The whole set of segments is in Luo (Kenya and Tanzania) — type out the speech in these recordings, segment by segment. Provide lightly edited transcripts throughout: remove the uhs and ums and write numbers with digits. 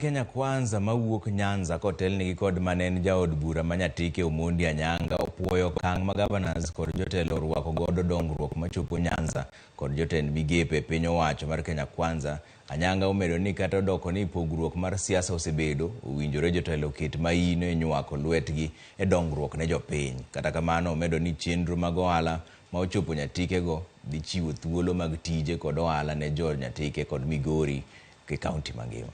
Kenya Kwanza mawuok Nyanza kotelnigi kod manen jaod bura manyatike Omondi Anyanga opuoyo kang' ma governors kod jotelo rwako godo dongruok machopo Nyanza kod jotend migepe piny owacho mar Kenya Kwanza. Anyanga omedo ni kata odoko ni pogruok mar siasa osebedo, owinjore jotelo ket maino e nywako lwetgi e dongruok ne jopiny. Kata kamano omedo ni chenro mag ohala ma ochopo nyatike go dhi chiwo thuolo mag tije kod ohala ne jo nyatike kod Migori ke kaunti mangima.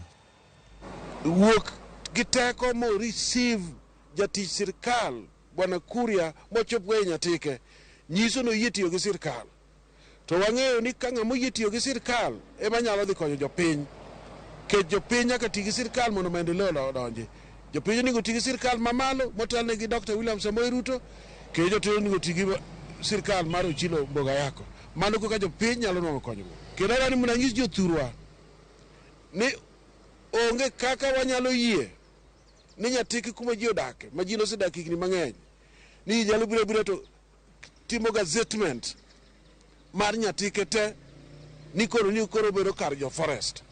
Wuok giteko mo receive jatich sirkal bwana Kuria mochopo e nyatike nyiso no yie tiyo gi sirkal. To wang'eyo ni ka ng'ama yie tiyo gi sirkal ema nyalo dhi konyo jopiny. Ke jopiny nyaka ti gi sirkal mondo maendeleo odonji. Jopiny onego ti gi sirkal mamalo motelne gi Dr. William Samoei Ruto, ke jotelo onego ti gi sirkal mar Ochilo Mbogayako. Mano kaka jopiny nyalo nwang'o konyruok. Kendo ni muna nyis jothurwa ni onge kaka wanyalo yie ni nyatike kuma ji odake ma ji nosedake higni mang'eny ni nyalo biro to timo gazettement mar nyatike te ni koro bedo kar jo forest.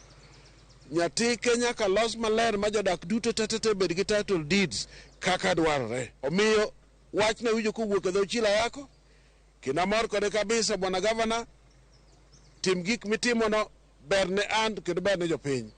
Nyatike nyaka los maler ma jodak duto te bed gi title deeds kaka dwarore. Omiyo wach na winjo kowuok e dho Ochilo Ayako kendo amor kode kabisa bwana gavana. Tim gik mitimo no ber ne an kendo ber ne jopiny.